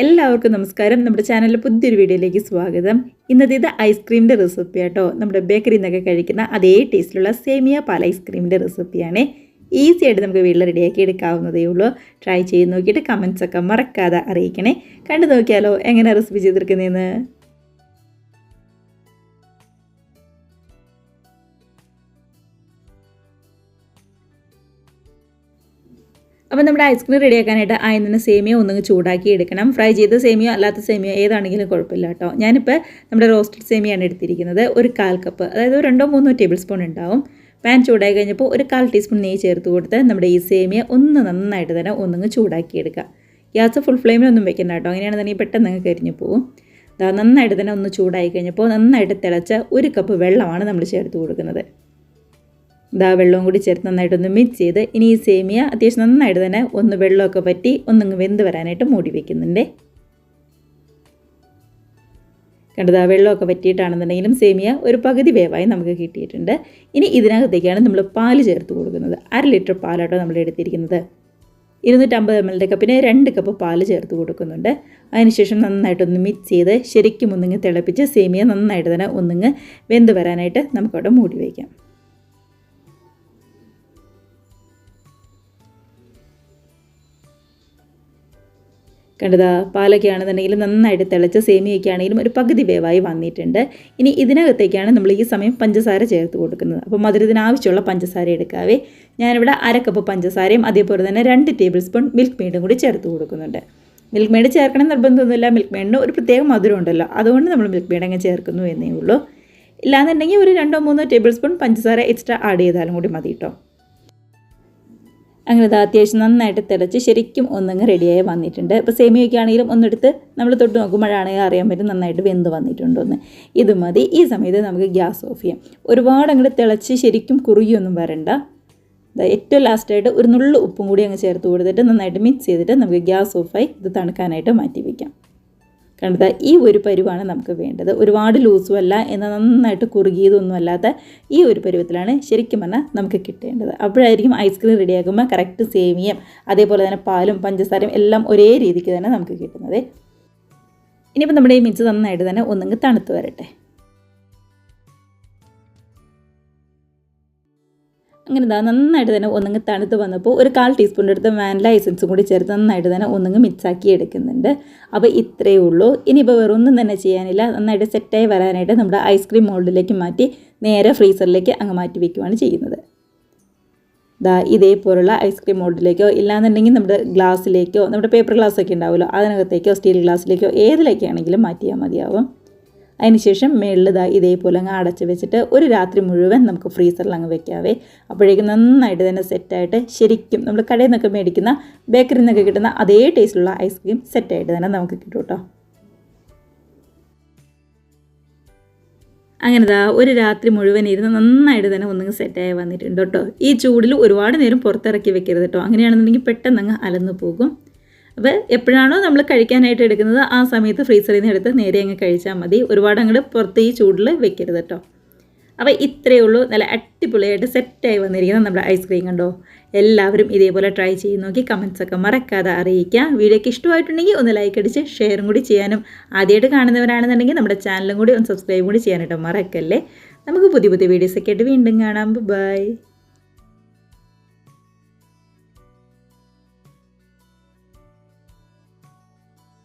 എല്ലാവർക്കും നമസ്കാരം. നമ്മുടെ ചാനലിലെ പുതിയൊരു വീഡിയോയിലേക്ക് സ്വാഗതം. ഇന്നത്തേത് ഐസ്ക്രീമിൻ്റെ റെസിപ്പി ആട്ടോ. നമ്മുടെ ബേക്കറിയിൽ നിന്നൊക്കെ കഴിക്കുന്ന അതേ ടേസ്റ്റിലുള്ള സേമിയ പാൽ ഐസ്ക്രീമിൻ്റെ റെസിപ്പിയാണ്. ഈസി ആയിട്ട് നമുക്ക് വീട്ടിൽ റെഡിയാക്കി എടുക്കാവുന്നതേ ഉള്ളൂ. ട്രൈ ചെയ്ത് നോക്കിയിട്ട് കമൻസൊക്കെ മറക്കാതെ അറിയിക്കണേ. കണ്ടു നോക്കിയാലോ എങ്ങനെ റെസിപ്പി ചെയ്തെടുക്കുന്നതെന്ന്. അപ്പോൾ നമ്മുടെ ഐസ്ക്രീം റെഡിയാക്കാനായിട്ട് ആദ്യം തന്നെ സേമിയ ഒന്നങ്ങ് ചൂടാക്കി എടുക്കണം. ഫ്രൈ ചെയ്ത സേമിയ അല്ലാത്ത സേമിയ ഏതാണെങ്കിലും കുഴപ്പമില്ല കേട്ടോ. ഞാനിപ്പോൾ നമ്മുടെ റോസ്റ്റഡ് സേമിയാണ് എടുത്തിരിക്കുന്നത്. ഒരു 1/4 കപ്പ്, അതായത് 2-3 ടേബിൾ സ്പൂൺ ഉണ്ടാവും. പാൻ ചൂടായി കഴിഞ്ഞപ്പോൾ ഒരു 1/4 ടീസ്പൂൺ നെയ്യ് ചേർത്ത് കൊടുത്ത് നമ്മുടെ ഈ സേമിയ ഒന്ന് നന്നായിട്ട് തന്നെ ഒന്നങ്ങ് ചൂടാക്കി എടുക്കുക. ഗ്യാസ് ഫുൾ ഫ്ലെയിമിലൊന്നും വെക്കണ്ട കേട്ടോ. അങ്ങനെയാണെന്നുണ്ടെങ്കിൽ പെട്ടെന്ന് അങ്ങ് കരിഞ്ഞു പോകും. നന്നായിട്ട് തന്നെ ഒന്ന് ചൂടായി കഴിഞ്ഞപ്പോൾ നന്നായിട്ട് തിളച്ച 1 കപ്പ് വെള്ളമാണ് നമ്മൾ ചേർത്ത് കൊടുക്കുന്നത്. വെള്ളവും കൂടി ചേർത്ത് നന്നായിട്ടൊന്ന് മിക്സ് ചെയ്ത് ഇനി ഈ സേമിയ അത്യാവശ്യം നന്നായിട്ട് തന്നെ ഒന്ന് വെള്ളമൊക്കെ പറ്റി ഒന്നങ്ങ് വെന്ത് വരാനായിട്ട് മൂടി വയ്ക്കുന്നുണ്ട്. കണ്ടത് വെള്ളമൊക്കെ പറ്റിയിട്ടാണെന്നുണ്ടെങ്കിലും സേമിയ ഒരു പകുതി വേവായി നമുക്ക് കിട്ടിയിട്ടുണ്ട്. ഇനി ഇതിനകത്തേക്കാണ് നമ്മൾ പാല് ചേർത്ത് കൊടുക്കുന്നത്. 1/2 ലിറ്റർ പാലാട്ടോ നമ്മൾ എടുത്തിരിക്കുന്നത്. 250 ml കപ്പിന് 2 കപ്പ് പാല് ചേർത്ത് കൊടുക്കുന്നുണ്ട്. അതിനുശേഷം നന്നായിട്ടൊന്ന് മിക്സ് ചെയ്ത് ശരിക്കും ഒന്നിങ്ങ് തിളപ്പിച്ച് സേമിയ നന്നായിട്ട് തന്നെ ഒന്നിങ്ങ് വെന്ത് വരാനായിട്ട് നമുക്കവിടെ മൂടി വയ്ക്കാം. കണ്ടതാ പാലൊക്കെ ആണെന്നുണ്ടെങ്കിലും നന്നായിട്ട് തിളച്ച സേമിയൊക്കെ ആണെങ്കിലും ഒരു പകുതി വേവായി വന്നിട്ടുണ്ട്. ഇനി ഇതിനകത്തേക്കാണ് നമ്മൾ ഈ സമയം പഞ്ചസാര ചേർത്ത് കൊടുക്കുന്നത്. അപ്പോൾ മധുരത്തിന് ആവശ്യമുള്ള പഞ്ചസാര എടുക്കാവേ. ഞാനിവിടെ 1/2 കപ്പ് പഞ്ചസാരയും അതേപോലെ തന്നെ 2 ടേബിൾ സ്പൂൺ മിൽക്ക് മെയ്ഡും കൂടി ചേർത്ത് കൊടുക്കുന്നുണ്ട്. മിൽക്ക് മെയ്ഡ് ചേർക്കണം നിർബന്ധമൊന്നുമില്ല. മിൽക്ക് മെയ്ഡിന് ഒരു പ്രത്യേക മധുരം ഉണ്ടല്ലോ, അതുകൊണ്ട് നമ്മൾ മിൽക്ക് മെയ്ഡ് അങ്ങ് ചേർക്കുന്നു എന്നേ ഉള്ളൂ. ഇല്ലാന്നുണ്ടെങ്കിൽ ഒരു 2-3 ടേബിൾ സ്പൂൺ പഞ്ചസാര എക്സ്ട്രാ ആഡ് ചെയ്താലും കൂടി മതി കേട്ടോ. അങ്ങനെ അത്യാവശ്യം നന്നായിട്ട് തിളച്ച് ശരിക്കും ഒന്നങ്ങ് റെഡിയായി വന്നിട്ടുണ്ട്. ഇപ്പോൾ സേമിയൊക്കെ ആണെങ്കിലും ഒന്നെടുത്ത് നമ്മൾ തൊട്ട് നോക്കുമ്പോഴാണെങ്കിൽ അറിയാൻ പറ്റും നന്നായിട്ട് വെന്ത് വന്നിട്ടുണ്ടോയെന്ന്. ഇത് മതി. ഈ സമയത്ത് നമുക്ക് ഗ്യാസ് ഓഫ് ചെയ്യാം. ഒരുപാട് അങ്ങോട്ട് തിളച്ച് ശരിക്കും കുറുകിയൊന്നും വരണ്ട. ഏറ്റവും ലാസ്റ്റായിട്ട് ഒരു നുള്ളു ഉപ്പും കൂടി അങ്ങ് ചേർത്ത് കൊടുത്തിട്ട് നന്നായിട്ട് മിക്സ് ചെയ്തിട്ട് നമുക്ക് ഗ്യാസ് ഓഫായി ഇത് തണുക്കാനായിട്ട് മാറ്റി വയ്ക്കാം. കണ്ടത് ഈ ഒരു പരുവാണ് നമുക്ക് വേണ്ടത്. ഒരുപാട് ലൂസും അല്ല, എന്നാൽ നന്നായിട്ട് കുറുകിയതൊന്നും അല്ലാത്ത ഈ ഒരു പരുവത്തിലാണ് ശരിക്കും പറഞ്ഞാൽ നമുക്ക് കിട്ടേണ്ടത്. അപ്പോഴായിരിക്കും ഐസ്ക്രീം റെഡിയാക്കുമ്പോൾ കറക്റ്റ് സേമിയയും അതേപോലെ തന്നെ പാലും പഞ്ചസാരയും എല്ലാം ഒരേ രീതിക്ക് തന്നെ നമുക്ക് കിട്ടുന്നത്. ഇനിയിപ്പോൾ നമ്മുടെ ഈ മിക്സ് നന്നായിട്ട് തന്നെ ഒന്നങ്ങ് തണുത്ത് വരട്ടെ. അങ്ങനെ നന്നായിട്ട് തന്നെ ഒന്നങ്ങ് തണുത്ത് വന്നപ്പോൾ ഒരു 1/4 ടീസ്പൂണിൻ്റെ അടുത്ത് വാനില എസൻസും കൂടി ചേർത്ത് നന്നായിട്ട് തന്നെ ഒന്നങ്ങ് മിക്സാക്കി എടുക്കുന്നുണ്ട്. അപ്പോൾ ഇത്രയേ ഉള്ളൂ. ഇനിയിപ്പോൾ വേറൊന്നും തന്നെ ചെയ്യാനില്ല. നന്നായിട്ട് സെറ്റായി വരാനായിട്ട് നമ്മുടെ ഐസ്ക്രീം മോൾഡിലേക്ക് മാറ്റി നേരെ ഫ്രീസറിലേക്ക് അങ്ങ് മാറ്റി വയ്ക്കുകയാണ് ചെയ്യുന്നത്. ഇതേപോലുള്ള ഐസ്ക്രീം മോൾഡിലേക്കോ ഇല്ലാന്നുണ്ടെങ്കിൽ നമ്മുടെ ഗ്ലാസ്സിലേക്കോ, നമ്മുടെ പേപ്പർ ഗ്ലാസ്സൊക്കെ ഉണ്ടാവുമല്ലോ അതിനകത്തേക്കോ സ്റ്റീൽ ഗ്ലാസ്സിലേക്കോ ഏതിലേക്കാണെങ്കിലും മാറ്റിയാൽ മതിയാവും. അതിനുശേഷം മുകളിൽ ഇതേപോലെ അങ്ങ് അടച്ച് വെച്ചിട്ട് ഒരു രാത്രി മുഴുവൻ നമുക്ക് ഫ്രീസറിൽ അങ്ങ് വെക്കാവേ. അപ്പോഴേക്കും നന്നായിട്ട് തന്നെ സെറ്റായിട്ട് ശരിക്കും നമ്മൾ കടയിൽ നിന്നൊക്കെ മേടിക്കുന്ന ബേക്കറിയിൽ നിന്നൊക്കെ കിട്ടുന്ന അതേ ടേസ്റ്റിലുള്ള ഐസ്ക്രീം സെറ്റായിട്ട് തന്നെ നമുക്ക് കിട്ടും കേട്ടോ. അങ്ങനെ ഒരു രാത്രി മുഴുവൻ ഇരുന്ന് നന്നായിട്ട് തന്നെ ഒന്നങ്ങ് സെറ്റായി വന്നിട്ടുണ്ട് കേട്ടോ. ഈ ചൂടിൽ ഒരുപാട് നേരം പുറത്തിറക്കി വെക്കരുത് കേട്ടോ. അങ്ങനെയാണെന്നുണ്ടെങ്കിൽ പെട്ടെന്ന് അങ്ങ് അലന്നു പോകും. അപ്പോൾ എപ്പോഴാണോ നമ്മൾ കഴിക്കാനായിട്ട് എടുക്കുന്നത് ആ സമയത്ത് ഫ്രീസറിൽ നിന്ന് എടുത്ത് നേരെ അങ്ങ് കഴിച്ചാൽ മതി. ഒരുപാട് അങ്ങോട്ട് പുറത്ത് ഈ ചൂടിൽ വെക്കരുത് കേട്ടോ. അപ്പോൾ ഇത്രയേ ഉള്ളൂ. നല്ല അടിപൊളിയായിട്ട് സെറ്റായി വന്നിരിക്കുന്ന നമ്മുടെ ഐസ്ക്രീം കണ്ടോ. എല്ലാവരും ഇതേപോലെ ട്രൈ ചെയ്ത് നോക്കി കമൻസൊക്കെ മറക്കാതെ അറിയിക്കാം. വീഡിയോയ്ക്ക് ഇഷ്ടമായിട്ടുണ്ടെങ്കിൽ ഒന്ന് ലൈക്ക് അടിച്ച് ഷെയറും കൂടി ചെയ്യാനും, ആദ്യമായിട്ട് കാണുന്നവരാണെന്നുണ്ടെങ്കിൽ നമ്മുടെ ചാനലും കൂടി ഒന്ന് സബ്സ്ക്രൈബ് കൂടി ചെയ്യാനായിട്ട് മറക്കല്ലേ. നമുക്ക് പുതിയ പുതിയ വീഡിയോസൊക്കെ ആയിട്ട് വീണ്ടും കാണാം. ബൈ.